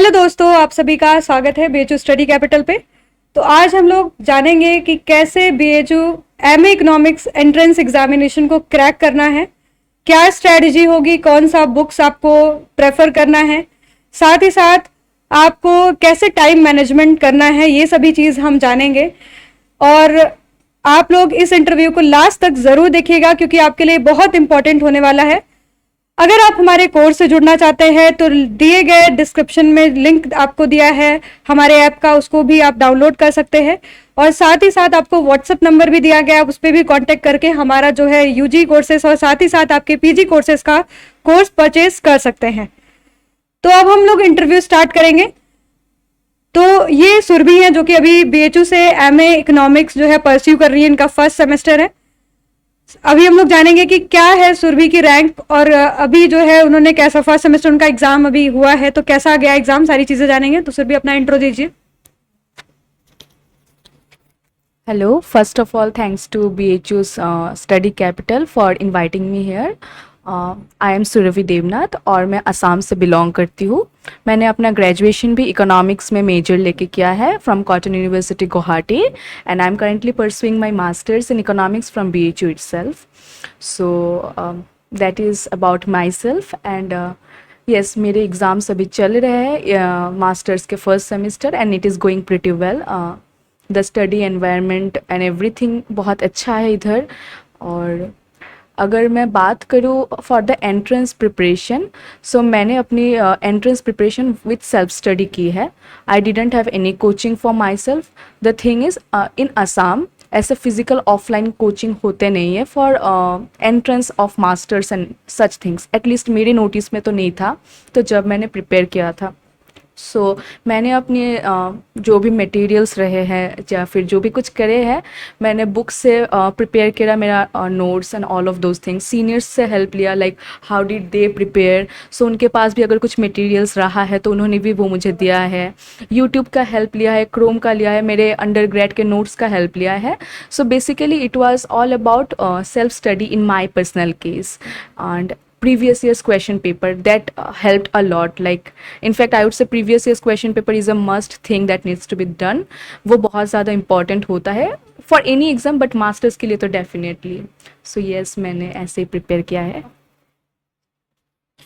Hello दोस्तों, आप सभी का स्वागत है बीएचयू स्टडी कैपिटल पे। तो आज हम लोग जानेंगे कि कैसे BHU MA economics entrance examination को क्रैक करना है, क्या स्ट्रेटजी होगी, कौन सा बुक्स आपको प्रेफर करना है, साथ ही साथ आपको कैसे टाइम मैनेजमेंट करना है, ये सभी चीज़ हम जानेंगे। और आप लोग इस इंटरव्यू को लास्ट तक ज़रूर देखिएगा क्योंकि आपके लिए बहुत इंपॉर्टेंट होने वाला है। अगर आप हमारे कोर्स से जुड़ना चाहते हैं तो दिए गए डिस्क्रिप्शन में लिंक आपको दिया है हमारे ऐप का, उसको भी आप डाउनलोड कर सकते हैं। और साथ ही साथ आपको व्हाट्सएप नंबर भी दिया गया है, उस पर भी कांटेक्ट करके हमारा जो है यूजी कोर्सेस और साथ ही साथ आपके पीजी कोर्सेस का कोर्स परचेज कर सकते हैं। तो अब हम लोग इंटरव्यू स्टार्ट करेंगे। तो ये सुरभि है जो कि अभी बीएचयू से एमए इकोनॉमिक्स जो है परस्यू कर रही है, इनका फर्स्ट सेमेस्टर है। अभी हम लोग जानेंगे कि क्या है सुरभि की रैंक और अभी जो है उन्होंने कैसा फर्स्ट सेमेस्टर उनका एग्जाम अभी हुआ है तो कैसा गया एग्जाम, सारी चीजें जानेंगे। तो सुरभि अपना इंट्रो दीजिए। Hello, first of all, thanks to BHU's Study Capital for inviting me here. I am Surabhi Debnath और मैं असम से बिलोंग करती हूँ। मैंने अपना ग्रेजुएशन भी इकोनॉमिक्स में मेजर लेके किया है from cotton university Guwahati and I am currently pursuing my masters in economics from BHU itself. So that is about myself and yes, मेरे एग्ज़ाम्स अभी चल रहे हैं मास्टर्स के first semester and it is going pretty well. The study environment and everything बहुत अच्छा है इधर। और अगर मैं बात करूँ फॉर द एंट्रेंस प्रिपरेशन, सो मैंने अपनी entrance preparation with self study की है। I didn't have any coaching for my self. The thing is in Assam ऐसे फिजिकल ऑफलाइन कोचिंग होते नहीं है for entrance of masters and such things, at least मेरे notice में तो नहीं था तो जब मैंने प्रिपेयर किया था। सो मैंने अपने जो भी मटेरियल्स रहे हैं या फिर जो भी कुछ करे हैं मैंने बुक से प्रिपेयर किया मेरा notes and all of those things. Seniors से हेल्प लिया, like how did they prepare, so उनके पास भी अगर कुछ मटेरियल्स रहा है तो उन्होंने भी वो मुझे दिया है। यूट्यूब का हेल्प लिया है, क्रोम का लिया है, मेरे अंडर ग्रेड के नोट्स का हेल्प लिया है। So basically it was all about self study in my personal case and previous year's question paper that helped a lot. Like in fact I would say previous year's question paper is a must thing that needs to be done. वो बहुत ज़्यादा important होता है for any exam but masters के लिए तो definitely. So yes, मैंने ऐसे ही prepare किया है।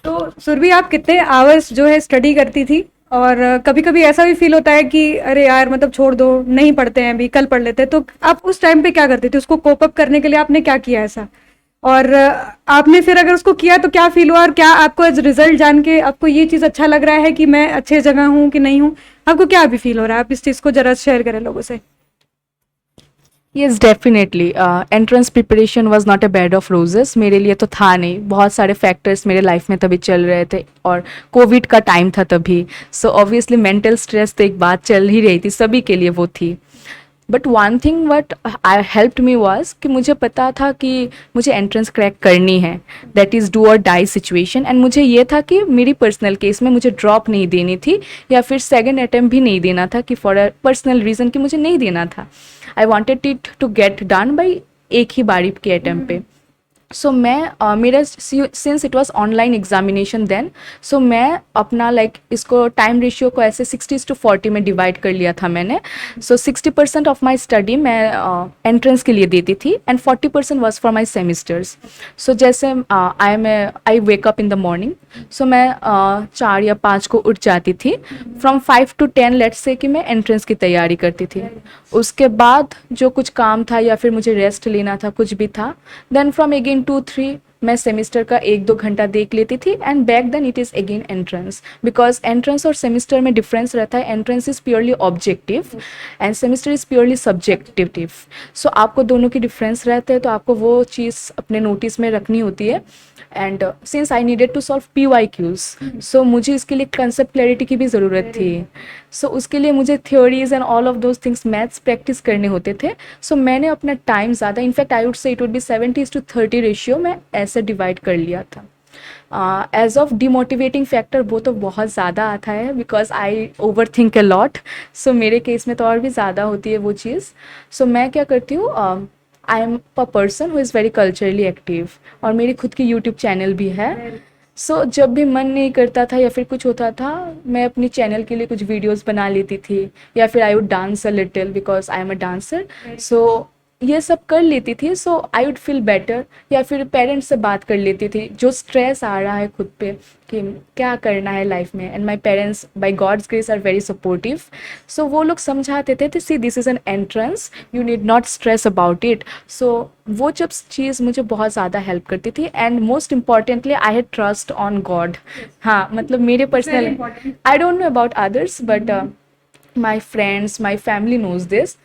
तो सुरभि, आप कितने आवर्स जो है स्टडी करती थी? और कभी कभी ऐसा भी फील होता है कि अरे यार मतलब छोड़ दो, नहीं पढ़ते हैं अभी, कल पढ़ लेते हैं, तो आप उस टाइम पे क्या करती थी? उसको कोप अप करने के लिए आपने क्या किया ऐसा? और आपने फिर अगर उसको किया तो क्या फील हुआ? और क्या आपको एज रिजल्ट जान के आपको ये चीज़ अच्छा लग रहा है कि मैं अच्छे जगह हूँ कि नहीं हूँ? आपको क्या अभी फील हो रहा है? आप इस चीज़ को जरा शेयर करें लोगों से। Yes, definitely. Entrance preparation was not a bed of roses. मेरे लिए तो था नहीं, बहुत सारे फैक्टर्स मेरे लाइफ में तभी चल रहे थे और कोविड का टाइम था तभी। सो ऑब्वियसली मेंटल स्ट्रेस तो एक बात चल ही रही थी, सभी के लिए वो थी। But one thing what I helped me was कि मुझे पता था कि मुझे एंट्रेंस क्रैक करनी है, दैट इज़ डू और डाई सिचुएशन। एंड मुझे ये था कि मेरी पर्सनल केस में मुझे ड्रॉप नहीं देनी थी या फिर सेकेंड अटैम्प्ट भी नहीं देना था कि फॉर अ पर्सनल रीज़न कि मुझे नहीं देना था। I wanted it to get done by एक ही बारी के अटैम्प्ट पे। सो मैं मेरा since it was online examination then, so मैं अपना लाइक इसको टाइम रेशियो को ऐसे 60:40 में डिवाइड कर लिया था मैंने। सो 60% ऑफ माई स्टडी मैं एंट्रेंस के लिए देती थी and 40% was for my semesters. So जैसे I wake up in the morning, so मैं 4 या 5 को उठ जाती थी। फ्रॉम 5 to 10 लेट्स से कि मैं एंट्रेंस की तैयारी करती थी। उसके बाद जो कुछ काम था या फिर मुझे रेस्ट लेना था, कुछ भी था, देन फ्रॉम अगेन 2-3 मैं सेमिस्टर का 1-2 घंटा देख लेती थी and back then it is again entrance. Because entrance और सेमिस्टर में डिफरेंस रहता है। Entrance is purely objective and semester is purely subjective. So आपको दोनों की डिफरेंस रहते हैं तो आपको वो चीज़ अपने नोटिस में रखनी होती है। And since I needed to solve PYQs, so मुझे इसके लिए कंसेप्ट क्लैरिटी की भी ज़रूरत थी। सो उसके लिए मुझे theories and all of those things maths practice करने होते थे। सो मैंने अपना टाइम ज़्यादा, इनफैक्ट आई वुड से इट वुड बी 70:30 रेशियो में ऐसे डिवाइड कर लिया था। एज ऑफ डिमोटिवेटिंग फैक्टर वो तो बहुत ज़्यादा आता है because I overthink a lot. So मेरे केस में तो और भी ज़्यादा होती है वो चीज़। सो मैं क्या करती हूँ, आई am a person who is very culturally active और मेरी खुद की यूट्यूब चैनल भी है। सो जब भी मन नहीं करता था या फिर कुछ होता था, मैं अपनी चैनल के लिए कुछ वीडियोस बना लेती थी, या फिर I would dance a little because I am a dancer. So ये सब कर लेती थी, so I would feel better. या फिर पेरेंट्स से बात कर लेती थी, जो स्ट्रेस आ रहा है खुद पे कि क्या करना है लाइफ में, and my parents by God's grace are very supportive. So वो लोग समझाते थे see this is an entrance, you need not stress about it. So वो जब चीज़ मुझे बहुत ज़्यादा हेल्प करती थी, and most importantly I had trust on God. हाँ, मतलब मेरे personal, I don't know about others but my friends, my family knows this,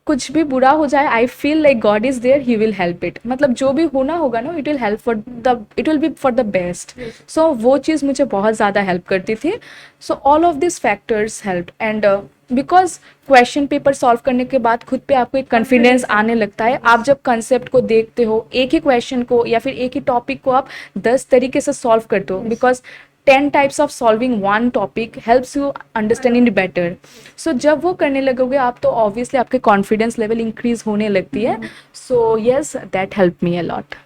कुछ भी बुरा हो जाए, I feel like God is there, he will help it. मतलब जो भी होना होगा ना, it will help for the, it will be for the best. So वो चीज़ मुझे बहुत ज़्यादा हेल्प करती थी। So all of this factors help, and because question paper solve करने के बाद खुद पे आपको एक कॉन्फिडेंस आने लगता है। आप जब कंसेप्ट को देखते हो, एक ही क्वेश्चन को या फिर एक ही टॉपिक को आप 10 तरीके से सॉल्व करते हो, because 10 types of solving one topic helps you understanding it better. So जब वो करने लगोगे आप, तो obviously आपके confidence level increase होने लगती है। So yes, that helped me a lot.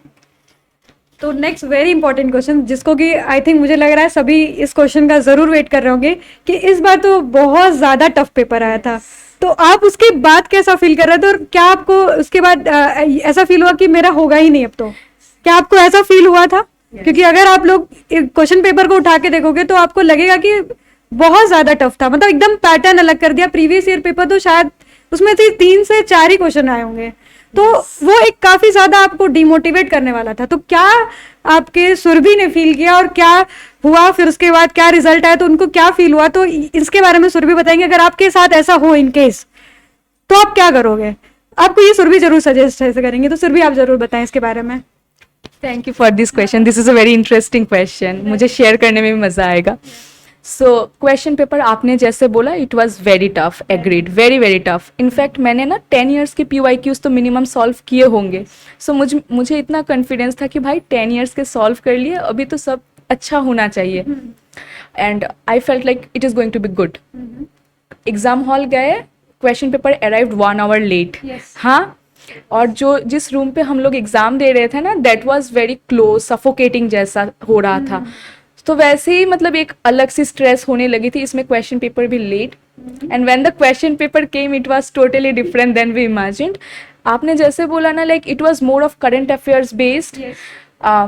तो नेक्स्ट वेरी इंपॉर्टेंट क्वेश्चन, जिसको कि आई थिंक मुझे लग रहा है सभी इस क्वेश्चन का ज़रूर वेट कर रहे होंगे कि इस बार तो बहुत ज़्यादा टफ पेपर आया था, तो आप उसके बाद कैसा फील कर रहे थे, और क्या आपको उसके बाद ऐसा फील हुआ कि मेरा होगा ही नहीं अब तो? क्या आपको ऐसा फील हुआ था? क्योंकि अगर आप लोग क्वेश्चन पेपर को उठा के देखोगे तो आपको लगेगा कि बहुत ज्यादा टफ था, मतलब एकदम पैटर्न अलग कर दिया। प्रीवियस ईयर पेपर तो शायद उसमें से 3 से 4 ही क्वेश्चन आए होंगे, तो वो एक काफी ज्यादा आपको डिमोटिवेट करने वाला था। तो क्या आपके सुरभि ने फील किया, और क्या हुआ फिर उसके बाद, क्या रिजल्ट आया, तो उनको क्या फील हुआ, तो इसके बारे में सुरभि बताएंगे। अगर आपके साथ ऐसा हो इन केस, तो आप क्या करोगे? आपको ये सुरभि जरूर सजेस्ट ऐसे करेंगे, तो सुरभि आप जरूर बताएं इसके बारे में। Thank you for this question, this is a very interesting question, मुझे शेयर करने में भी मज़ा आएगा। सो क्वेश्चन पेपर आपने जैसे बोला, it was very tough, agreed, very very tough. In fact मैंने ना 10 ईयर्स के PYQs तो मिनिमम सॉल्व किए होंगे। सो मुझे इतना कॉन्फिडेंस था कि भाई 10 ईयर्स के सॉल्व कर लिए, अभी तो सब अच्छा होना चाहिए, and I felt like it is going to be good. Exam hall गए, question paper arrived 1 hour late. हाँ, और जो जिस रूम पे हम लोग एग्जाम दे रहे थे ना, that was very close, suffocating जैसा हो रहा था। तो वैसे ही मतलब एक अलग सी स्ट्रेस होने लगी थी, इसमें क्वेश्चन पेपर भी late, and when the question paper came it was totally different than we imagined. आपने जैसे बोला ना, like it was more of current affairs based,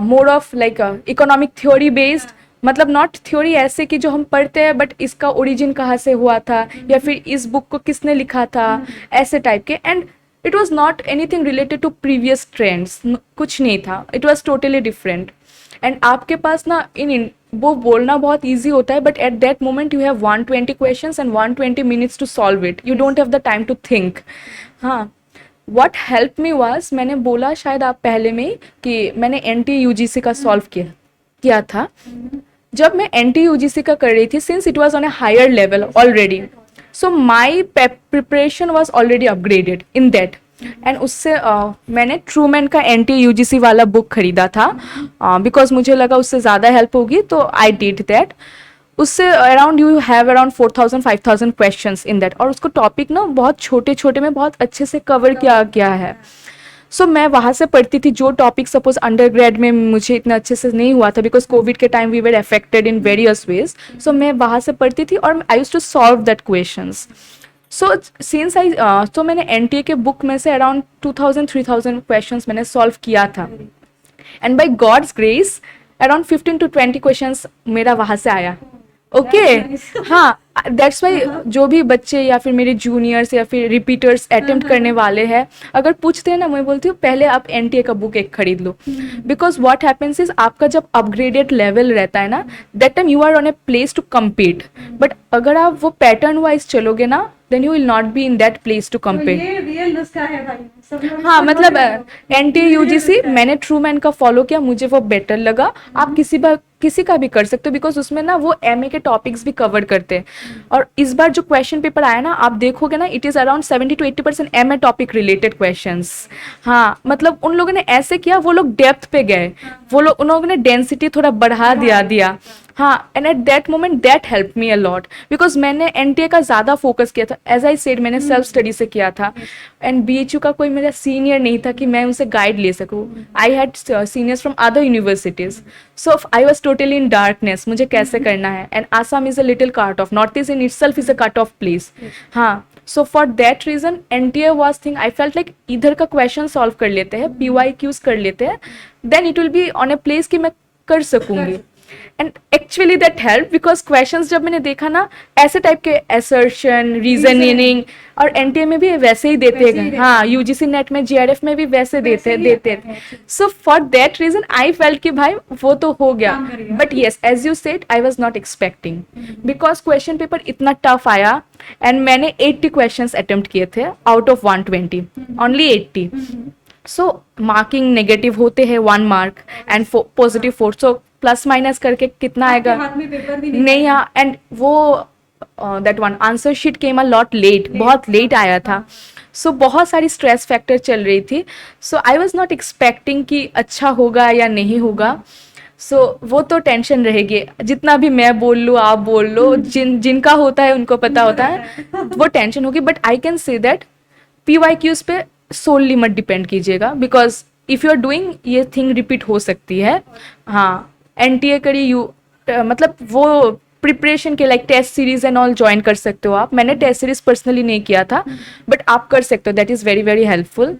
more of like economic theory based. मतलब नॉट थ्योरी ऐसे कि जो हम पढ़ते हैं, बट इसका ओरिजिन कहाँ से हुआ था, या फिर इस बुक को किसने लिखा था, ऐसे टाइप के। And it was not anything related to previous trends, कुछ नहीं था, it was totally different. And आपके पास ना इन वो बोलना बहुत ईजी होता है, but at that moment you have 120 questions and 120 minutes to solve it, you don't have the time to think. हाँ, वॉट हेल्प मी वाज, मैंने बोला शायद आप पहले में ही कि मैंने NT-UGC का सॉल्व किया था। जब मैं NT-UGC का कर रही थी, since it was on a higher level already, so my preparation was already upgraded in that. And उससे मैंने ट्रूमैन का NT-UGC वाला बुक खरीदा था, बिकॉज मुझे लगा उससे ज़्यादा हेल्प होगी, तो आई डिड दैट। उससे around you have around 4000-5000 questions in that, और उसको टॉपिक ना बहुत छोटे छोटे में बहुत अच्छे से कवर किया गया है। सो मैं वहाँ से पढ़ती थी, जो टॉपिक सपोज अंडर ग्रेड में मुझे इतना अच्छे से नहीं हुआ था, बिकॉज कोविड के time we were affected in various ways. So मैं वहाँ से पढ़ती थी और I used to solve that questions. So since तो मैंने NTA के बुक में से अराउंड 2000-3000 क्वेश्चंस मैंने सॉल्व किया था, and by God's grace around 15 to 20 questions मेरा वहाँ से आया। ओके, हाँ, दैट्स वाई जो भी बच्चे या फिर मेरे जूनियर्स या फिर रिपीटर्स अटेम्प्ट करने वाले हैं, अगर पूछते हैं ना, मैं बोलती हूँ पहले आप NTA का बुक एक खरीद लो, बिकॉज व्हाट हैपेंस इज आपका जब अपग्रेडेड लेवल रहता है ना, that time you are on a place to compete. But अगर आप वो पैटर्न वाइज चलोगे ना, then you will not be in that place to compete. तो ये रियल नुस्खा है भाई, सब लोग हाँ, मतलब NT-UGC मैंने ट्रूमैन का फॉलो किया, मुझे वो बेटर लगा। आप किसी का भी कर सकते हो, बिकॉज उसमें ना वो MA के टॉपिक्स भी कवर करते हैं। और इस बार जो क्वेश्चन पेपर आया ना, आप देखोगे ना, it is around 70 to 80% MA topic related questions. हाँ, मतलब उन लोगों ने ऐसे किया, वो लोग डेप्थ पे गए, उन लोगों ने डेंसिटी थोड़ा बढ़ा दिया। हाँ, and eight that moment that help me a lot, because मैंने एनटीए का ज़्यादा फोकस किया था, एज आई सेड मैंने सेल्फ स्टडी से किया था, एंड बीएचयू का कोई मेरा सीनियर नहीं था कि मैं उनसे गाइड ले सकूँ. I had seniors from other universities, so I was totally in darkness, मुझे कैसे करना है. And Assam is a little cut off, north east in itself is a cut off place. हाँ, so for that reason NTA was thing, I felt like इधर का question solve कर लेते हैं, पीवाईक्यूज कर लेते हैं, then it will be on a place कि मैं कर सकूंगी. And actually that help, because questions जब मैंने देखा ना, ऐसे टाइप के असर्शन, रीजनिंग, और एनटीए में भी वैसे ही देते हैं. हाँ, यूजीसी नेट में, जीआरएफ में भी वैसे देते. So for that reason I felt कि भाई वो तो हो गया. But yes, as you said, I was not expecting, because question paper इतना टफ आया, एंड मैंने 80 क्वेश्चंस अटेम्प्ट किए थे out of 120, only 80. So marking negative होते हैं 1 mark and positive 4, so plus minus करके कितना आएगा हाथ में पेपर भी नहीं. हाँ, एंड वो that one answer sheet came a lot late, बहुत लेट आया था. सो बहुत सारी स्ट्रेस फैक्टर चल रही थी. So I was not expecting कि अच्छा होगा या नहीं होगा. सो वो तो टेंशन रहेगी, जितना भी मैं बोल लूँ, आप बोल लो, जिनका होता है उनको पता होता है, वो टेंशन होगी. But I can say that PYQs पे सोलली मत डिपेंड कीजिएगा, because if you are doing, ये थिंग रिपीट हो सकती है. हाँ, एनटीए करी मतलब वो प्रिपरेशन के like test series and all join कर सकते हो आप. मैंने टेस्ट सीरीज पर्सनली नहीं किया था, बट आप कर सकते हो, that is very very helpful.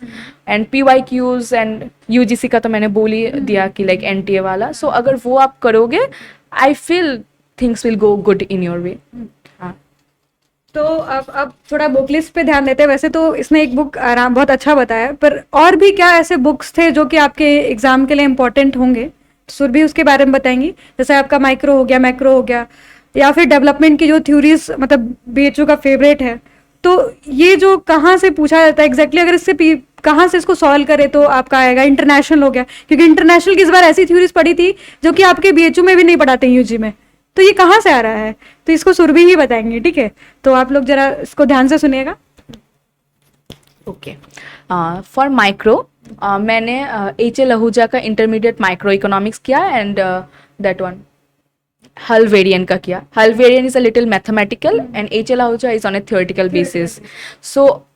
And PYQs and UGC का तो मैंने बोल ही दिया कि लाइक एनटीए वाला. सो अगर वो आप करोगे, I feel things will go good in your way. तो अब थोड़ा बुक लिस्ट पे ध्यान देते हैं. वैसे तो इसने एक बुक आराम बहुत अच्छा बताया, पर और भी क्या ऐसे बुक्स थे जो कि आपके एग्जाम के लिए इम्पोर्टेंट होंगे? सुरभि उसके बारे में बताएंगी. जैसे आपका माइक्रो हो गया, मैक्रो हो गया, या फिर डेवलपमेंट की जो थ्योरीज, मतलब बीएचयू का फेवरेट है, तो ये जो कहाँ से पूछा जाता है एग्जैक्टली, अगर इससे कहाँ से इसको सॉल्व करे तो आपका आएगा. इंटरनेशनल हो गया, क्योंकि इंटरनेशनल की इस बार ऐसी थ्योरीज पढ़ी थी जो कि आपके बीएचयू में भी नहीं पढ़ाते यूजी में. तो ये कहाँ से आ रहा है, तो इसको सुरभि ही बताएंगे. ठीक है, तो आप लोग जरा इसको ध्यान से सुनिएगा. ओके, फॉर माइक्रो मैंने एच.एल. आहूजा का इंटरमीडिएट माइक्रो इकोनॉमिक्स किया, एंड दैट वन हल्वेरियन का किया. Hal Varian is a little mathematical and H L. Ahuja is on a theoretical basis. So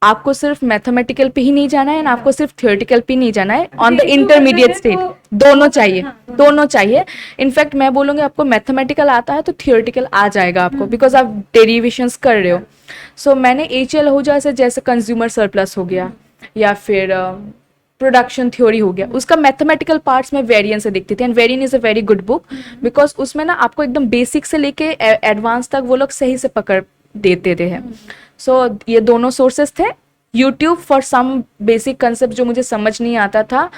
आपको सिर्फ मैथमेटिकल पे ही नहीं जाना है, एंड आपको सिर्फ थियोरेटिकल पे नहीं जाना है, ऑन द इंटरमीडिएट स्टेज दोनों चाहिए, दोनों चाहिए. इनफैक्ट मैं बोलूँगी आपको मैथमेटिकल आता है तो थियोरेटिकल आ जाएगा आपको, बिकॉज आप डेरिवेशंस कर रहे हो. सो मैंने एच.एल. आहूजा से, जैसे कंज्यूमर सरप्लस हो गया या फिर प्रोडक्शन थ्योरी हो गया, उसका मैथमेटिकल पार्ट्स में वेरियन से दिखती थी. And Varian is a very good book, because उसमें ना आपको एकदम बेसिक से लेके एडवांस तक वो लोग सही से पकड़ देते थे. सो ये दोनों सोर्सेस थे. YouTube for some basic concept जो मुझे समझ नहीं आता था,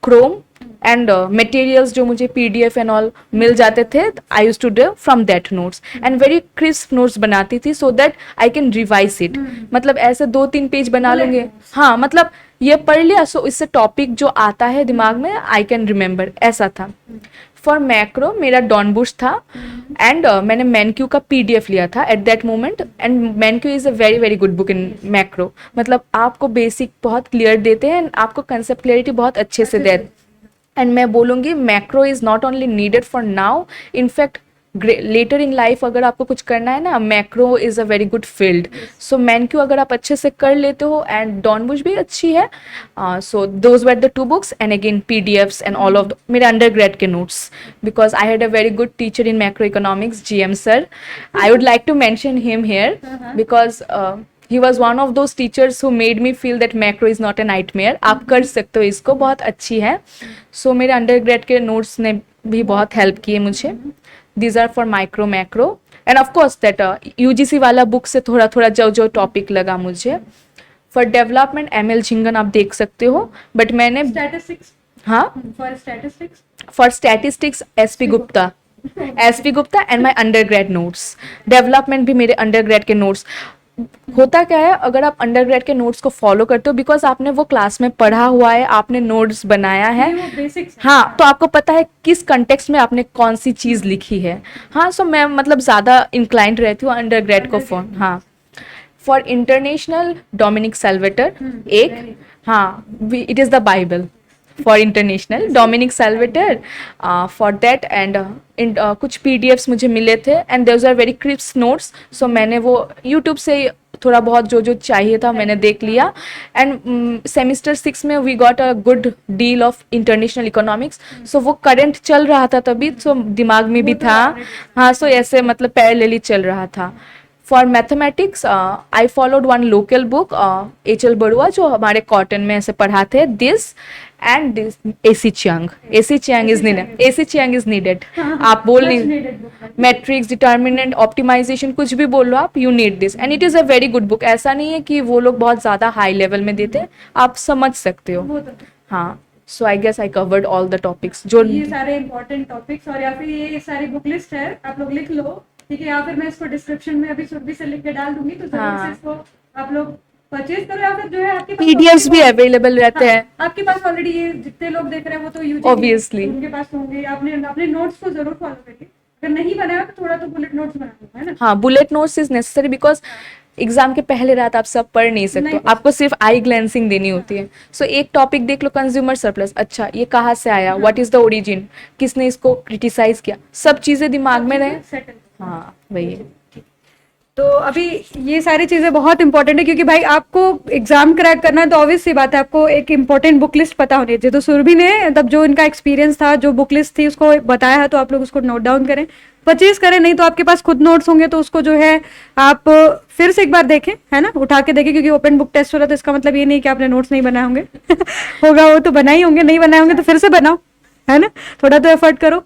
क्रोम एंड मटेरियल्स जो मुझे पीडीएफ एंड ऑल मिल जाते थे, I use to do from that notes, and very crisp notes बनाती थी, so that I can revise it. मतलब ऐसे 2-3 पेज बना लूंगे, हाँ, मतलब ये पढ़ लिया, सो इससे टॉपिक जो आता है दिमाग में आई कैन रिमेंबर, ऐसा था. फॉर मैक्रो मेरा डॉन बुश था, एंड मैंने मैनक्यू का पीडीएफ लिया था at that moment. And Mankiw is a very very good book in macro. मतलब आपको बेसिक बहुत क्लियर देते हैं, आपको कंसेप्ट क्लियरिटी बहुत अच्छे से देते. एंड मैं बोलूँगी macro is not only needed for now, in fact later in life अगर आपको कुछ करना है ना, macro is a very good field. So Mankiw अगर आप अच्छे से कर लेते हो, एंड डॉन बुश भी अच्छी है. So those were the 2 books, and again PDFs and all of मेरे अंडर ग्रेड के notes, because I had a very good teacher in macroeconomics, GM sir. I would like to mention him here, because he was one of those teachers who made me feel that macro is not a nightmare. आप कर सकते हो इसको, बहुत अच्छी है. सो मेरे undergrad के नोट्स ने भी बहुत हेल्प किए मुझे. These are for micro macro, and of course that UGC वाला बुक से थोड़ा थोड़ा जो जो टॉपिक लगा मुझे. फॉर डेवलपमेंट ML झिंगन आप देख सकते हो, बट मैंने स्टैटिस्टिक्स, हाँ, for statistics SP Gupta and my under grade notes. Development भी मेरे अंडर ग्रेड के नोट्स. होता क्या है, अगर आप अंडर ग्रेड के नोट्स को फॉलो करते हो, बिकॉज आपने वो क्लास में पढ़ा हुआ है, आपने नोट्स बनाया है, हाँ, तो आपको पता है किस कंटेक्स्ट में आपने कौन सी चीज़ लिखी है. हाँ, सो मैं मतलब ज़्यादा इंक्लाइंड रहती हूँ अंडर ग्रेड को फॉर. हाँ, फॉर इंटरनेशनल डोमिनिक सेल्वेटर एक, हाँ, it is the Bible for international, Dominic Salvator, for that, and कुछ PDFs मुझे मिले थे, and those are very crisp notes, so मैंने वो YouTube से थोड़ा बहुत जो जो चाहिए था मैंने देख लिया. एंड सेमिस्टर 6 में we got a good deal of international economics, so वो करंट चल रहा था तभी, सो दिमाग में भी था. हाँ, सो ऐसे मतलब पैरेलली चल रहा था. For mathematics I followed one local book, HL. Barua, जो हमारे कॉटन में ऐसे पढ़ाते हैं, this and this AC Chiang is needed. आप बोल नहीं, मैट्रिक्स, डिटर्मिनेंट, ऑप्टिमाइजेशन, कुछ भी बोल लो आप, you need this, and it is a very good book. ऐसा नहीं है कि वो लोग बहुत ज़्यादा हाई लेवल में देते हैं, आप समझ सकते हो. हाँ, so I guess I covered all the topics जो ये सारे इंपॉर्टेंट टॉपिक्स, और या फिर ये सारी बुक लिस्ट है, आप लोग लिख लो, ठीक है, या फिर मैं इसको डिस्क्रिप्शन में अभी सुरभि से लिख के डाल दूंगी, तो जरूर से इसको आप लोग परचेज करो, या फिर जो है आपके पास PDFs भी अवेलेबल रहते हैं. आपके पास ऑलरेडी ये जितने लोग देख रहे हैं वो तो यूज Obviously. उनके पास होंगे. आपने अपने नोट्स को जरूर फॉलो करिए, अगर नहीं बनाया तो थोड़ा तो बुलेट नोट्स बना लो, है ना. हाँ, bullet notes is necessary because exam के पहले रात आप सब पढ़ नहीं सकते हो, आपको सिर्फ आई ग्लैंसिंग देनी होती है. सो एक टॉपिक देख लो, कंज्यूमर सरप्लस, अच्छा ये कहाँ से आया, व्हाट इज द ओरिजिन, किसने इसको क्रिटिसाइज किया, सब चीजें दिमाग में रहे. सेटल. हाँ, वही है. तो अभी ये सारी चीज़ें बहुत इंपॉर्टेंट है, क्योंकि भाई आपको एग्जाम क्रैक करना है तो ऑब्वियस सी बात है आपको एक इंपॉर्टेंट बुक लिस्ट पता होनी चाहिए. तो सुरभि ने तब जो इनका एक्सपीरियंस था, जो बुक लिस्ट थी, उसको बताया है, तो आप लोग उसको नोट डाउन करें, परचेज करें. नहीं तो आपके पास खुद नोट्स होंगे तो उसको जो है आप फिर से एक बार देखें, है ना, उठा के देखें, क्योंकि ओपन बुक टेस्ट हो रहा है, तो इसका मतलब ये नहीं कि आपने नोट्स नहीं बनाए होंगे. होगा, वो तो बनाए होंगे, नहीं बनाए होंगे तो फिर से बनाओ, है ना, थोड़ा तो एफर्ट करो.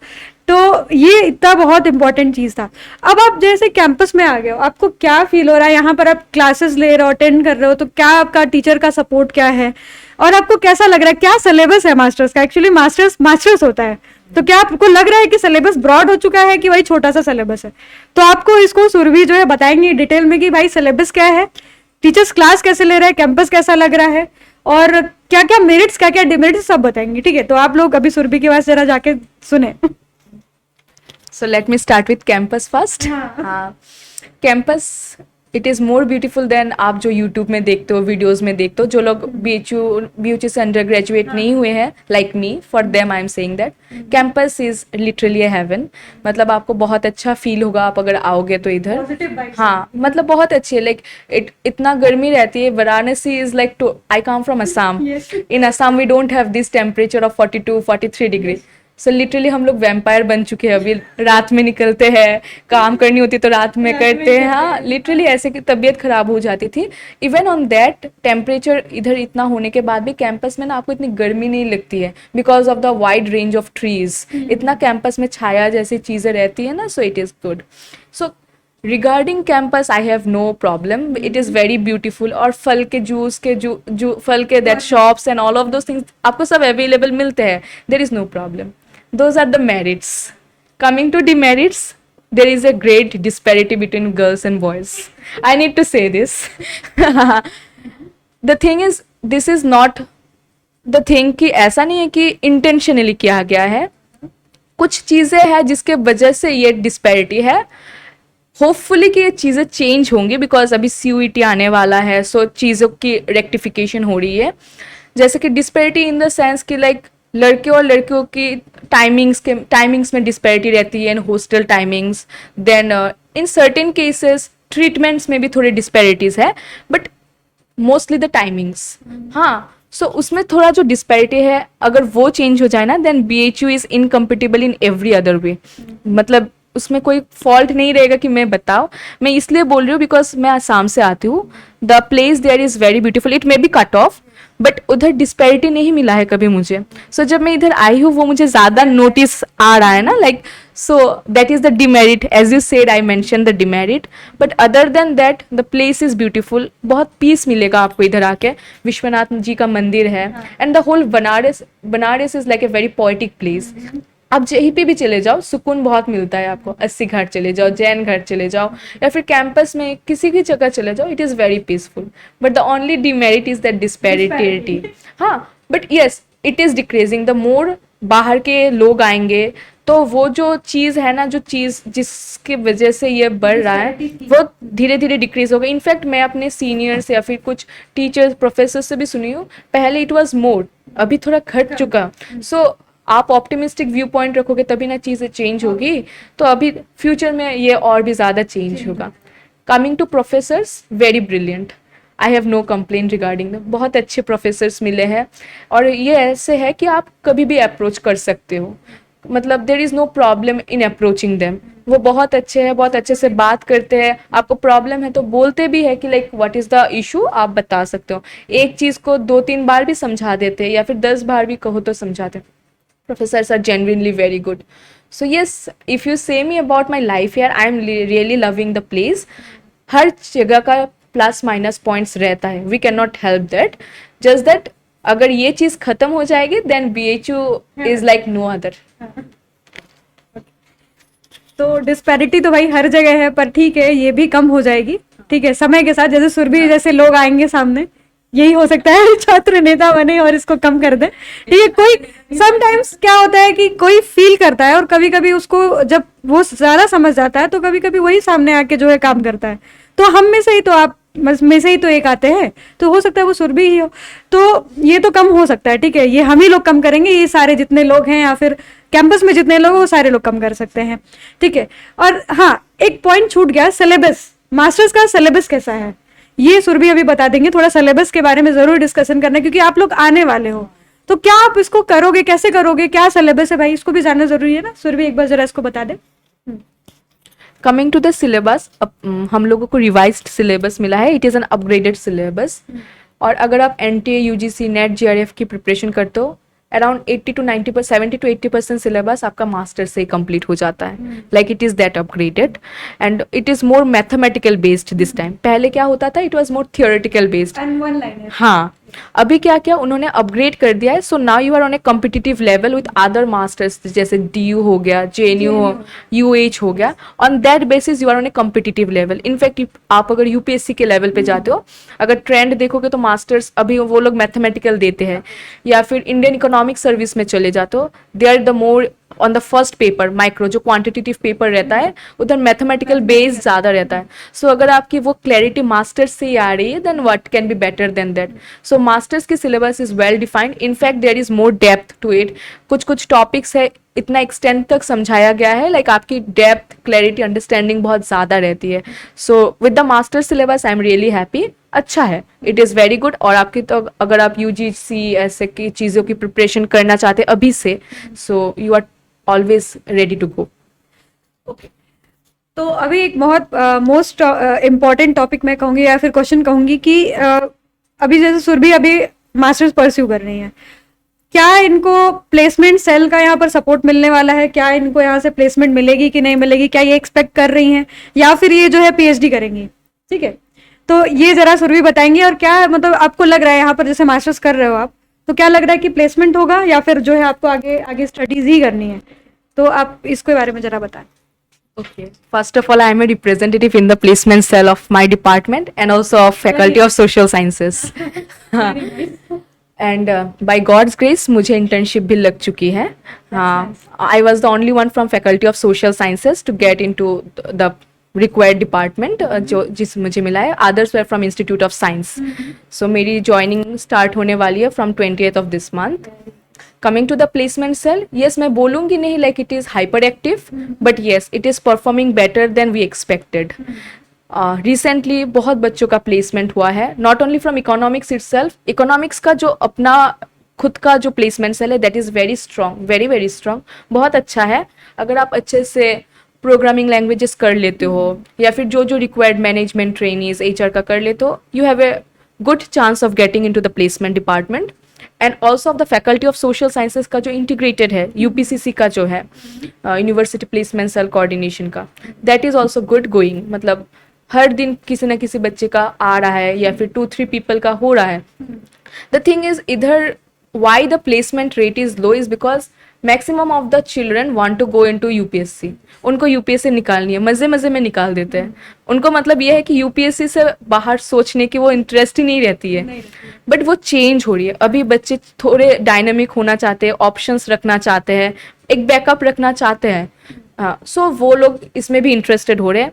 तो ये इतना बहुत इंपॉर्टेंट चीज था. अब आप जैसे कैंपस में आ गए हो, आपको क्या फील हो रहा है, यहाँ पर आप क्लासेस ले रहे हो, अटेंड कर रहे हो, तो क्या आपका टीचर का सपोर्ट क्या है, और आपको कैसा लग रहा है, क्या सिलेबस है मास्टर्स का. एक्चुअली मास्टर्स होता है, तो क्या आपको लग रहा है कि सिलेबस ब्रॉड हो चुका है कि वही छोटा सा सिलेबस है. तो आपको इसको सुरभि जो है बताएंगे डिटेल में कि भाई सिलेबस क्या है, टीचर्स क्लास कैसे ले रहे हैं, कैंपस कैसा लग रहा है, और क्या क्या मेरिट्स क्या क्या डिमेरिट्स सब बताएंगे. ठीक है, तो आप लोग अभी सुरभि के पास जरा जाके सुने. So let me start with campus first. हाँ, campus it is more beautiful than आप जो YouTube में देखते हो, वीडियोस में देखते हो. जो लोग BHU से अंडर ग्रेजुएट नहीं हुए हैं, like me, for them I am saying that campus is literally a heaven. मतलब आपको बहुत अच्छा फील होगा आप अगर आओगे तो इधर. हाँ, मतलब बहुत अच्छी है. लाइक इतना गर्मी रहती है. Varanasi is like to, I come from Assam. In Assam we don't have this temperature of 42-43 degree. So literally हम लोग वैम्पायर बन चुके हैं. अभी रात में निकलते हैं, काम करनी होती तो रात में करते हैं. हाँ, लिटरली ऐसे कि तबीयत खराब हो जाती थी. इवन ऑन दैट टेम्परेचर इधर इतना होने के बाद भी कैंपस में ना आपको इतनी गर्मी नहीं लगती है, because of the wide range of trees. इतना कैंपस में छाया जैसी चीज़ें रहती है ना, so it is good. So regarding campus I have no problem, it is very beautiful. और फल के जूस के फल के that shops and all of those things आपको सब अवेलेबल मिलते हैं. There is no problem. Those are the merits. Coming to demerits, there is a great disparity between girls and boys. I need to say this. The thing is, this is not the thing कि ऐसा नहीं है कि intentionally किया गया है. कुछ चीज़ें हैं जिसके वजह से ये disparity है. होपफुली कि ये चीज़ें चेंज होंगी, बिकॉज अभी CUET आने वाला है, सो चीज़ों की रेक्टिफिकेशन हो रही है. जैसे कि डिस्पैरिटी इन द सेंस कि लाइक लड़के और लड़कियों की टाइमिंग्स में डिस्पैरिटी रहती है, in hostel timings. Then in certain cases treatments में भी थोड़ी डिस्पैरिटीज है, बट मोस्टली द टाइमिंग्स. हाँ, सो उसमें थोड़ा जो डिस्पैरिटी है, अगर वो चेंज हो जाए ना, then BHU is incompatible in every other way. मतलब उसमें कोई फॉल्ट नहीं रहेगा कि मैं बताओ. मैं इसलिए बोल रही हूँ बिकॉज मैं आसाम से आती हूँ. The place there is very beautiful. It may be cut off, but उधर डिस्पैरिटी नहीं मिला है कभी मुझे. सो जब मैं इधर आई हूँ वो मुझे ज़्यादा नोटिस आ रहा है ना, like so that is the demerit. As you said, I mention the demerit, but other than that the place is beautiful. बहुत पीस मिलेगा आपको इधर आके. विश्वनाथ जी का मंदिर है, and the whole Banaras is like a very poetic place. आप कहीं पे भी चले जाओ, सुकून बहुत मिलता है आपको. 80 घाट चले जाओ, जैन घाट चले जाओ, या फिर कैंपस में किसी भी जगह चले जाओ, it is very peaceful. But the only demerit is that disparity. हाँ, but yes, it is decreasing. The more बाहर के लोग आएंगे तो वो जो चीज़ है ना, जो चीज़ जिसकी वजह से ये बढ़ रहा है, वो धीरे धीरे डिक्रीज होगा. इनफैक्ट मैं अपने सीनियर से या फिर कुछ टीचर्स प्रोफेसर से भी सुनी हूँ, पहले इट वॉज मोर, अभी थोड़ा घट चुका। सो आप ऑप्टिमिस्टिक व्यू पॉइंट रखोगे तभी ना चीज़ें चेंज होगी। तो अभी फ्यूचर में ये और भी ज़्यादा चेंज होगा। Coming to professors, very brilliant, I have no complain regarding them. बहुत अच्छे प्रोफेसर्स मिले हैं और ये ऐसे है कि आप कभी भी अप्रोच कर सकते हो, मतलब there is no problem in approaching them. वो बहुत अच्छे हैं, बहुत अच्छे से बात करते हैं। आपको प्रॉब्लम है तो बोलते भी है कि like what is the issue, आप बता सकते हो। एक चीज़ को 2-3 बार भी समझा देते हैं या फिर 10 बार भी कहो तो समझाते हैं। Professors are genuinely very good. So yes, if you say me about my life here, I am really loving the place. हर जगह का प्लस माइनस पॉइंट्स रहता है, we can not help that, just that अगर ये चीज़ खत्म हो जाएगी then BHU is like no other. तो डिस्पैरिटी तो भाई हर जगह है, पर ठीक है ये भी कम हो जाएगी। ठीक है, समय के साथ जैसे सुरभि जैसे लोग आएंगे सामने, यही हो सकता है छात्र नेता बने और इसको कम कर दे। ठीक है, कोई समटाइम्स क्या होता है कि कोई फील करता है और कभी कभी उसको जब वो ज्यादा समझ जाता है तो कभी कभी वही सामने आके जो है काम करता है। तो हम में से ही तो आप में से ही तो एक आते हैं, तो हो सकता है वो सुरभि ही हो। तो ये तो कम हो सकता है, ठीक है, ये हम ही लोग कम करेंगे, ये सारे जितने लोग हैं या फिर कैंपस में जितने लोग हैं वो सारे लोग कम कर सकते हैं। ठीक है, और हाँ एक पॉइंट छूट गया, सिलेबस। मास्टर्स का सिलेबस कैसा है ये सुरभि अभी बता देंगे। थोड़ा सिलेबस के बारे में जरूर डिस्कशन करना है क्योंकि आप लोग आने वाले हो, तो क्या आप इसको करोगे, कैसे करोगे, क्या सिलेबस है भाई, इसको भी जानना जरूरी है ना। सुरभि एक बार जरा इसको बता दे। कमिंग टू द सिलेबस, हम लोगों को रिवाइज्ड सिलेबस मिला है, it is an upgraded syllabus. और अगर आप NTA UGC NET JRF की प्रिपरेशन करते हो, अराउंड 70 to 80% सिलेबस आपका मास्टर से कंप्लीट हो जाता है। Like it is that upgraded and it is more mathematical based this time. पहले क्या होता था, it was more theoretical based. हाँ, अभी क्या क्या उन्होंने अपग्रेड कर दिया है। So now you are on a competitive level with other masters, जैसे DU हो गया, JNU UH हो गया। On that basis you are on a competitive level. In fact आप अगर UPSC के लेवल पे जाते हो, अगर ट्रेंड देखोगे तो मास्टर्स अभी वो लोग मैथमेटिकल देते हैं, या फिर इंडियन इकोनॉमिक सर्विस में चले जाते हो, they are the more on the first paper micro, जो क्वांटिटेटिव पेपर रहता है उधर मैथमेटिकल बेस ज़्यादा रहता है। सो अगर आपकी वो क्लैरिटी मास्टर्स से ही आ रही है then what can be better then that. So masters की syllabus is well defined, in fact there is more depth to it. कुछ कुछ टॉपिक्स है इतना एक्सटेंड तक समझाया गया है, लाइक आपकी डेप्थ, क्लैरिटी, अंडरस्टैंडिंग बहुत ज़्यादा रहती है। So with the master syllabus I am really happy, अच्छा है, इट इज़ वेरी गुड। और आपकी तो अगर आप UGC ऐसे की चीज़ों की प्रिपरेशन करना चाहते हैं अभी से, so you are always ready to go. Okay, तो अभी एक बहुत मोस्ट इम्पॉर्टेंट टॉपिक मैं कहूँगी या फिर क्वेश्चन कहूँगी कि अभी जैसे सुरभि अभी मास्टर्स परस्यू कर रही हैं, क्या इनको प्लेसमेंट सेल का यहाँ पर सपोर्ट मिलने वाला है? क्या इनको यहाँ से प्लेसमेंट मिलेगी कि नहीं मिलेगी? क्या ये एक्सपेक्ट कर रही हैं या फिर ये जो है PhD करेंगी? ठीक है, तो ये जरा सुरभि बताएंगे। और क्या मतलब आपको लग रहा है यहाँ पर जैसे मास्टर्स कर रहे हो आप, तो क्या लग रहा है कि प्लेसमेंट होगा या फिर जो है आपको आगे आगे स्टडीज ही करनी है? तो आप इसके बारे में जरा बताएं। Okay. First of all, I am a representative in the placement cell of my department and also of Faculty of Social Sciences. And by God's grace, मुझे internship भी लग चुकी है। I was the only one from Faculty of Social Sciences to get into the required department जो जिस मुझे मिला है। Others were from Institute of Science. So मेरी joining start होने वाली है from 20th of this month. Coming to the placement cell, yes, मैं बोलूँगी नहीं like it is hyperactive, but yes, it is performing better than we expected. Recently बहुत बच्चों का placement हुआ है, not only from economics itself, economics का जो अपना खुद का जो placement cell है that is very strong, very very strong, बहुत अच्छा है। अगर आप अच्छे से प्रोग्रामिंग लैंग्वेजेस कर लेते हो या फिर जो जो रिक्वायर्ड मैनेजमेंट ट्रेनीज HR का कर लेते हो, you have a good chance of getting into the placement department. And also of the faculty of social sciences का जो इंटीग्रेटेड है UPCC का जो है यूनिवर्सिटी प्लेसमेंट सेल कोऑर्डिनेशन का, that is also good going. मतलब हर दिन किसी ना किसी बच्चे का आ रहा है या फिर 2-3 पीपल का हो रहा है। द थिंग इज इधर why the placement rate is low is because maximum of the children want to go into UPSC। उनको UPSC निकालनी है, मज़े मज़े में निकाल देते हैं। उनको मतलब ये है कि UPSC से बाहर सोचने की वो इंटरेस्ट ही नहीं रहती है। बट वो चेंज हो रही है, अभी बच्चे थोड़े डायनामिक होना चाहते हैं, ऑप्शंस रखना चाहते हैं, एक बैकअप रखना चाहते हैं। हाँ, सो वो लोग इसमें भी इंटरेस्टेड हो रहे हैं।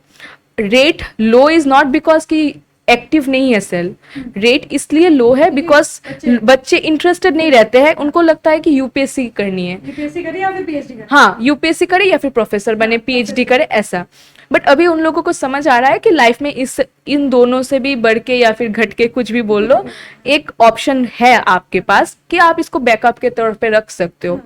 Rate low is not because कि एक्टिव नहीं है सेल। रेट इसलिए लो है बिकॉज बच्चे इंटरेस्टेड नहीं रहते हैं, उनको लगता है कि यूपीएससी करनी है, यूपीएससी करे या फिर पीएचडी करे। हाँ यूपीएससी करे या फिर प्रोफेसर बने, पीएचडी करे, ऐसा। बट अभी उन लोगों को समझ आ रहा है कि लाइफ में इस इन दोनों से भी बढ़ के या फिर घट के कुछ भी बोल लो, एक ऑप्शन है आपके पास कि आप इसको बैकअप के तौर पे रख सकते हो।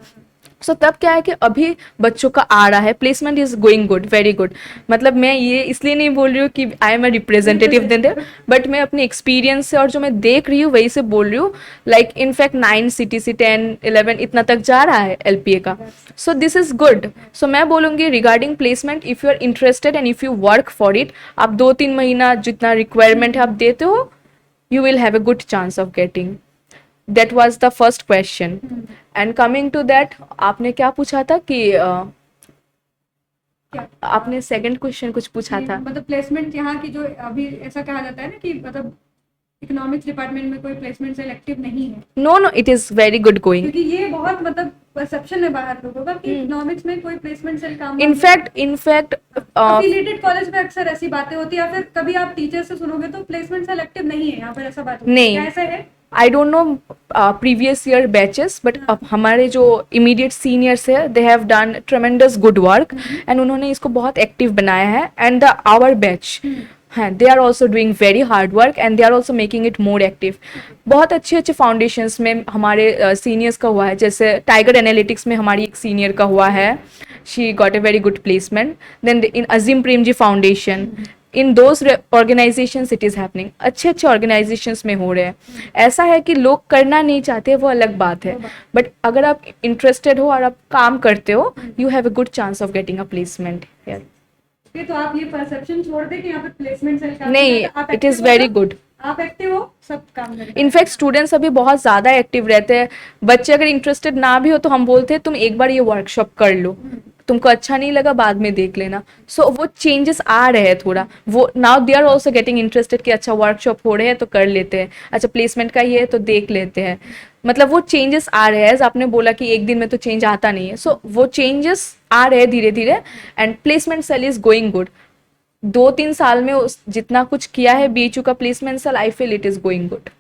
सो तब क्या है कि अभी बच्चों का आ रहा है, placement is going good, very good. मतलब मैं ये इसलिए नहीं बोल रही हूँ कि I am a representative then, but मैं अपने एक्सपीरियंस से और जो मैं देख रही हूँ वही से बोल रही हूँ। लाइक इनफैक्ट 9 CTC 10 11 इतना तक जा रहा है LPA का। So this is good. So मैं बोलूँगी regarding placement, if you are interested and if you work for it, आप 2-3 महीना जितना रिक्वायरमेंट है आप देते हो, you will have a good chance of getting. That was the first question. And coming to that, आपने क्या पूछा था कि आपने सेकंड क्वेश्चन कुछ पूछा था। मतलब प्लेसमेंट यहाँ की जो अभी ऐसा कहा जाता है ना कि मतलब इकोनॉमिक्स डिपार्टमेंट में कोई प्लेसमेंट सेलेक्टिव नहीं है। No no, it is very good going. क्योंकि ये बहुत मतलब परसेप्शन है बाहर लोगों का कि इकोनॉमिक्स में कोई प्लेसमेंट सेल काम इनफैक्ट अफिलिएटेड कॉलेज में अक्सर ऐसी बातें होती है, या फिर कभी आप टीचर से सुनोगे तो प्लेसमेंट सेलेक्टिव नहीं है यहाँ पर, ऐसा बात नहीं, ऐसा है। आई don't no previous year batches, but अब हमारे जो इमीडिएट सीनियर्स है they have done ट्रेमेंडस good work and उन्होंने इसको बहुत एक्टिव बनाया है। एंड द आवर बैच हैं, they are also doing very hard work and they are also making it more active. बहुत अच्छे अच्छे फाउंडेशंस में हमारे सीनियर्स का हुआ है, जैसे टाइगर एनालिटिक्स में हमारी एक सीनियर का हुआ है, she got a very good placement. Then in Azim Premji foundation, in those organisations it is happening. अच्छे अच्छे ऑर्गेनाइजेशंस में हो रहे हैं। ऐसा है कि लोग करना नहीं चाहते, वो अलग बात है, बट अगर आप इंटरेस्टेड हो और आप काम करते हो, you have a good chance of getting a placement here. तो आप ये परसेप्शन छोड़ दे कि यहाँ पे प्लेसमेंट सेल काम नहीं, इट इज़ वेरी गुड। आप एक्टिव हो, सब काम करें। इनफैक्ट स्टूडेंट्स अभी बहुत ज़्यादा एक्टिव रहते हैं। बच्चे अगर इंटरेस्टेड ना भी हो तो हम बोलते हैं तुम एक बार ये वर्कशॉप कर लो, तुमको अच्छा नहीं लगा बाद में देख लेना। सो वो चेंजेस आ रहे हैं थोड़ा, वो now they are also getting interested कि अच्छा वर्कशॉप हो रहे हैं तो कर लेते हैं, अच्छा प्लेसमेंट का ये है तो देख लेते हैं। मतलब वो चेंजेस आ रहे हैं। आपने बोला कि एक दिन में तो चेंज आता नहीं है, सो वो चेंजेस आ रहे हैं धीरे धीरे and placement cell is going good. 2-3 साल में जितना कुछ किया है BHU का placement cell, I feel it is going good.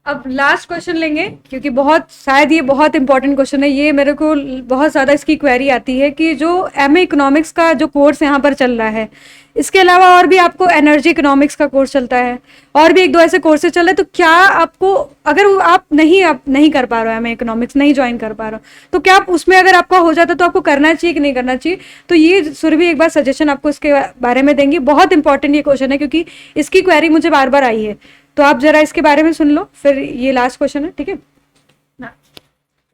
अब लास्ट क्वेश्चन लेंगे, क्योंकि बहुत शायद ये बहुत इंपॉर्टेंट क्वेश्चन है। ये मेरे को बहुत ज़्यादा इसकी क्वेरी आती है कि जो MA इकोनॉमिक्स का जो कोर्स यहाँ पर चल रहा है, इसके अलावा और भी आपको एनर्जी इकोनॉमिक्स का कोर्स चलता है और भी 1-2 ऐसे कोर्सेज चल रहे हैं, तो क्या आपको अगर आप नहीं कर पा रहे हो MA इकोनॉमिक्स, नहीं ज्वाइन कर पा रहे हो, तो क्या आप उसमें अगर आपका हो जाता तो आपको करना चाहिए कि नहीं करना चाहिए? तो ये सुरभि एक बार सजेशन आपको इसके बारे में देंगी। बहुत इंपॉर्टेंट ये क्वेश्चन है क्योंकि इसकी क्वेरी मुझे बार बार आई है, तो आप जरा इसके बारे में सुन लो, फिर ये लास्ट क्वेश्चन है, ठीक है?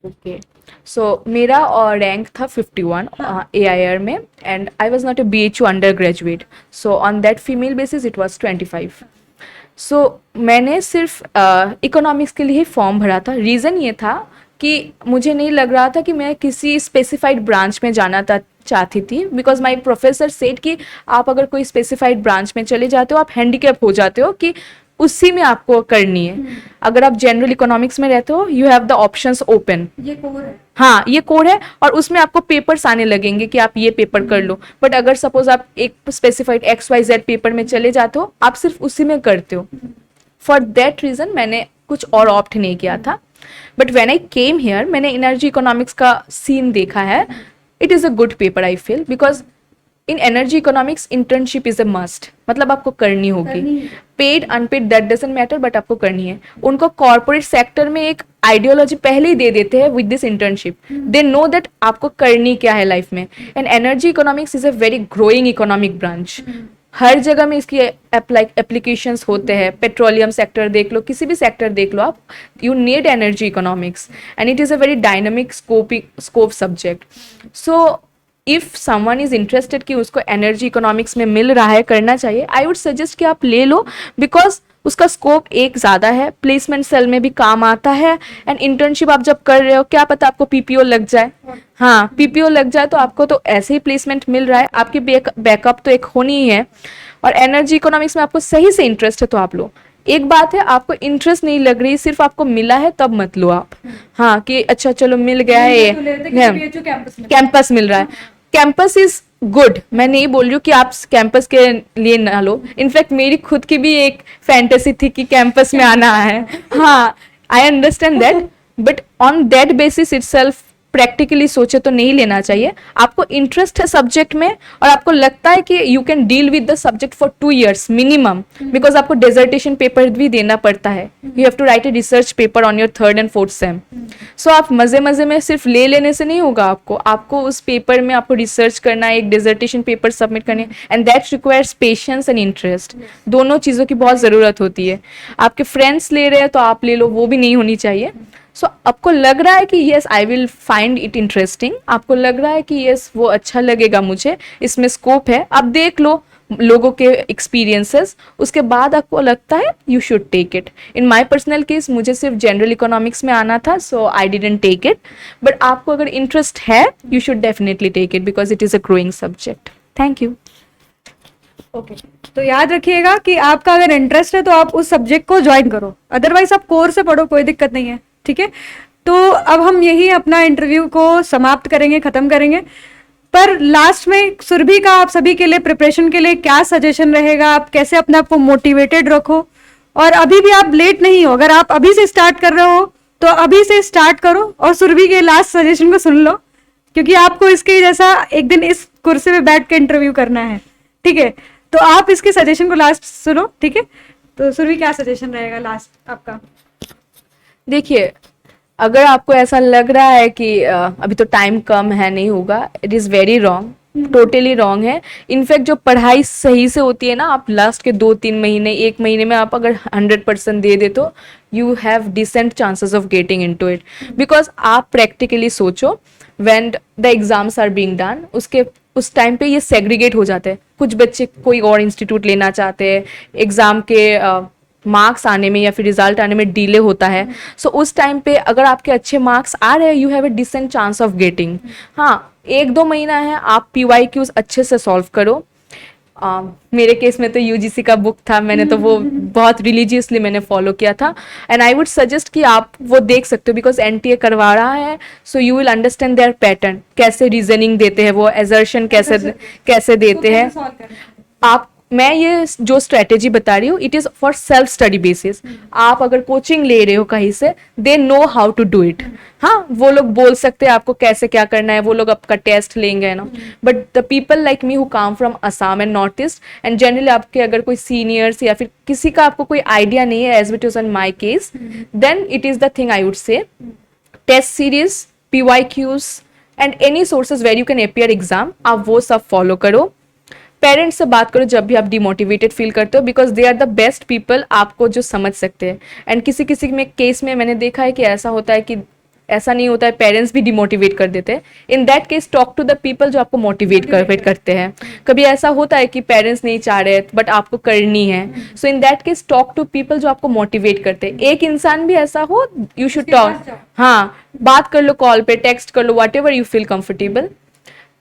ओके, सो मेरा और रैंक था 51 AIR में and I was not a BHU under graduate, so on that female basis it was 25। सो मैंने सिर्फ इकोनॉमिक्स के लिए ही फॉर्म भरा था। रीज़न ये था कि मुझे नहीं लग रहा था कि मैं किसी स्पेसिफाइड ब्रांच में जाना चाहती थी, बिकॉज माई प्रोफेसर सेड कि आप अगर कोई स्पेसिफाइड ब्रांच में चले जाते हो आप हैंडीकैप हो जाते हो कि उसी में आपको करनी है। अगर आप जनरल इकोनॉमिक्स में रहते हो you have the options open. ये कोर है, हाँ ये कोर है और उसमें आपको पेपर्स आने लगेंगे कि आप ये पेपर कर लो। बट अगर सपोज आप एक स्पेसिफाइड XYZ पेपर में चले जाते हो, आप सिर्फ उसी में करते हो। फॉर दैट रीजन मैंने कुछ और ऑप्ट नहीं किया था। But when I came here, मैंने एनर्जी इकोनॉमिक्स का सीन देखा है। It is a good paper I feel, because in energy economics internship is a must, मतलब आपको करनी होगी। Paid unpaid that doesn't matter, but आपको करनी है। उनको कॉर्पोरेट सेक्टर में एक आइडियोलॉजी पहले ही दे देते हैं with this internship. They know that आपको करनी क्या है लाइफ में। And energy economics is a very growing economic branch. हर जगह में इसकी एप्लीकेशंस होते हैं। पेट्रोलियम सेक्टर देख लो, किसी भी सेक्टर देख लो आप, you need energy economics and it is a very dynamic scope subject. So if someone is interested कि उसको एनर्जी इकोनॉमिक्स में मिल रहा है, करना चाहिए, आई वुड सजेस्ट कि आप ले लो, बिकॉज उसका स्कोप एक ज़्यादा है, प्लेसमेंट सेल में भी काम आता है। एंड इंटर्नशिप आप जब कर रहे हो, क्या पता आपको PPO लग जाए। हाँ, PPO लग जाए तो आपको तो ऐसे ही प्लेसमेंट मिल रहा है, आपकी बैकअप तो एक होनी ही है। और एनर्जी इकोनॉमिक्स में आपको सही से इंटरेस्ट है तो आप लो। एक बात है, आपको इंटरेस्ट नहीं लग रही, सिर्फ आपको मिला है तब मत लो आप। हाँ कि अच्छा चलो मिल गया है, कैंपस मिल रहा है। कैंपस इज गुड, मैं नहीं बोल रही हूँ कि आप कैंपस के लिए ना लो, इनफैक्ट मेरी खुद की भी एक फैंटेसी थी कि कैंपस में आना है। हाँ, I understand that, but on that basis itself practically सोचे तो नहीं लेना चाहिए। आपको इंटरेस्ट है सब्जेक्ट में और आपको लगता है कि you can deal with the subject for 2 years minimum, because आपको डेजर्टेशन पेपर भी देना पड़ता है, you have to write a research paper on your 3rd and 4th sem. सो आप मजे मजे में सिर्फ ले लेने से नहीं होगा, आपको उस पेपर में आपको रिसर्च करना है, एक डिजर्टेशन पेपर सबमिट करनी है, and that requires patience and interest. दोनों चीज़ों की बहुत ज़रूरत होती है। आपके फ्रेंड्स ले रहे हैं तो आप ले लो, वो भी नहीं होनी चाहिए। सो आपको लग रहा है कि yes I will find it interesting, आपको लग रहा है कि यस वो अच्छा लगेगा, मुझे इसमें स्कोप है, आप देख लो लोगों के एक्सपीरियंसेस, उसके बाद आपको लगता है you should take it. In my personal case मुझे सिर्फ जनरल इकोनॉमिक्स में आना था, so I didn't take it, but आपको अगर इंटरेस्ट है you should definitely take it because it is a growing subject. Thank you. Okay, तो याद रखिएगा कि आपका अगर इंटरेस्ट है तो आप उस सब्जेक्ट को ज्वाइन करो, अदरवाइज आप कोर्स से पढ़ो, कोई दिक्कत नहीं है, ठीक है। तो अब हम यही अपना इंटरव्यू को समाप्त करेंगे, खत्म करेंगे, पर लास्ट में सुरभि का आप सभी के लिए प्रिपरेशन के लिए क्या सजेशन रहेगा, आप कैसे अपने आप को मोटिवेटेड रखो, और अभी भी आप लेट नहीं हो, अगर आप अभी से स्टार्ट कर रहे हो तो अभी से स्टार्ट करो और सुरभि के लास्ट सजेशन को सुन लो, क्योंकि आपको इसके जैसा एक दिन इस कुर्सी पे बैठ के इंटरव्यू करना है, ठीक है। तो आप इसके सजेशन को लास्ट सुनो, ठीक है। तो सुरभि क्या सजेशन रहेगा लास्ट आपका? देखिए, अगर आपको ऐसा लग रहा है कि अभी तो टाइम कम है, नहीं होगा, it is very wrong, totally wrong है। इनफैक्ट जो पढ़ाई सही से होती है ना, आप लास्ट के 2-3 महीने, 1 महीने में आप अगर 100% दे दे तो you have decent chances of getting into it, because आप प्रैक्टिकली सोचो, when the exams are being done, उसके उस टाइम पे ये सेग्रीगेट हो जाते हैं, कुछ बच्चे कोई और इंस्टीट्यूट लेना चाहते हैं, एग्जाम के मार्क्स आने में या फिर रिजल्ट आने में डिले होता है। सो उस टाइम पे अगर आपके अच्छे मार्क्स आ रहे हैं, you have a decent chance of getting. हाँ, 1-2 महीना है, आप PYQs अच्छे से सॉल्व करो। मेरे केस में तो UGC का बुक था, मैंने तो वो बहुत रिलीजियसली मैंने फॉलो किया था, एंड आई वुड सजेस्ट कि आप वो देख सकते हो, बिकॉज NTA करवा रहा है, so you will understand their pattern, कैसे रीजनिंग देते हैं वो, एजर्शन कैसे देते हैं आप। मैं ये जो स्ट्रेटेजी बता रही हूँ, it is for self study basis. आप अगर कोचिंग ले रहे हो कहीं से, they know how to do it. हाँ, वो लोग बोल सकते हैं आपको कैसे क्या करना है, वो लोग आपका टेस्ट लेंगे ना, but the people like me who come from Assam and north east, and generally आपके अगर कोई सीनियर्स या फिर किसी का आपको कोई आइडिया नहीं है, as it is in my case, then it is the thing I would say, test series, PYQs and any sources where you can appear exam, आप वो सब फॉलो करो। पेरेंट्स से बात करो जब भी आप डिमोटिवेटेड फील करते हो, because they are the best people आपको जो समझ सकते हैं। एंड किसी किसी में केस में मैंने देखा है कि ऐसा होता है कि ऐसा नहीं होता है, पेरेंट्स भी डिमोटिवेट कर देते हैं। In that case talk to the people जो आपको मोटिवेट करते हैं। कभी ऐसा होता है कि पेरेंट्स नहीं चाह रहे बट आपको करनी है, so in that case talk to people जो आपको मोटिवेट करते हैं। एक इंसान भी ऐसा हो, यू शुड टॉक, हाँ, बात कर लो, कॉल पे टेक्स्ट कर लो, whatever you feel comfortable.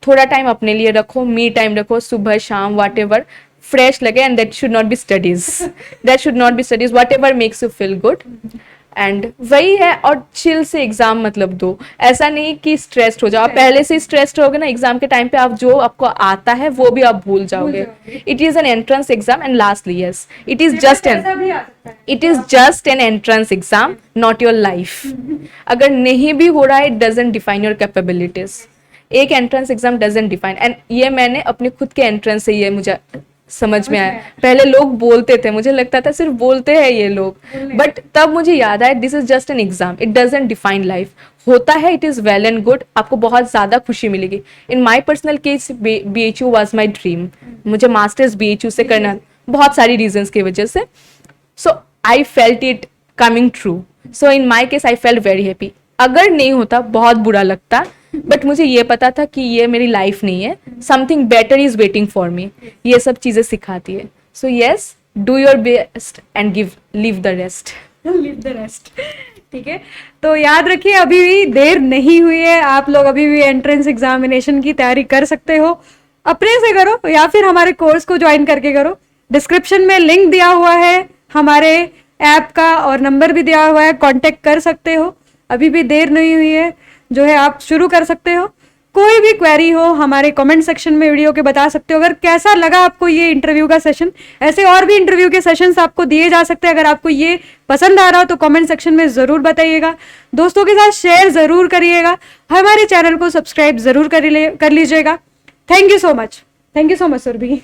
थोड़ा टाइम अपने लिए रखो, मी टाइम रखो, सुबह शाम, वॉट एवर फ्रेश लगे, and that should not be studies, that should not be studies, whatever makes you feel good, and वही है। और चिल से एग्जाम मतलब दो, ऐसा नहीं कि स्ट्रेस्ड हो जाओ, आप पहले से स्ट्रेस्ड होगे ना एग्जाम के टाइम पे, आप जो आपको आता है वो भी आप भूल जाओगे। It is an entrance exam, and lastly yes, it is just an entrance exam, not your life. अगर नहीं भी हो रहा है, it doesn't define your capabilities. एक entrance exam doesn't define, and ये मैंने अपने खुद के एंट्रेंस से ये मुझे समझ में आया। पहले लोग बोलते थे, मुझे लगता था सिर्फ बोलते हैं ये लोग, बट तब मुझे याद आया this is just an exam, it doesn't define life. होता है, it is well and good, आपको बहुत ज्यादा खुशी मिलेगी। In my personal case BHU was my dream, मुझे मास्टर्स BHU से करना, बहुत सारी रीजन्स की वजह से, so I felt it coming true, so in my case I felt very happy. अगर नहीं होता बहुत बुरा लगता, बट मुझे ये पता था कि ये मेरी लाइफ नहीं है, something better is waiting for me, ये सब चीजें सिखाती है। So yes, do your best and leave the rest. ठीक है, तो याद रखिए अभी भी देर नहीं हुई है, आप लोग अभी भी एंट्रेंस एग्जामिनेशन की तैयारी कर सकते हो, अपने से करो या फिर हमारे कोर्स को ज्वाइन करके करो। डिस्क्रिप्शन में लिंक दिया हुआ है हमारे ऐप का और नंबर भी दिया हुआ है, कांटेक्ट कर सकते हो। अभी भी देर नहीं हुई है, जो है आप शुरू कर सकते हो। कोई भी क्वेरी हो हमारे कमेंट सेक्शन में वीडियो के बता सकते हो। अगर कैसा लगा आपको ये इंटरव्यू का सेशन, ऐसे और भी इंटरव्यू के सेशंस आपको दिए जा सकते हैं। अगर आपको ये पसंद आ रहा हो तो कमेंट सेक्शन में ज़रूर बताइएगा, दोस्तों के साथ शेयर ज़रूर करिएगा, हमारे चैनल को सब्सक्राइब ज़रूर कर लीजिएगा। Thank you so much Surabhi.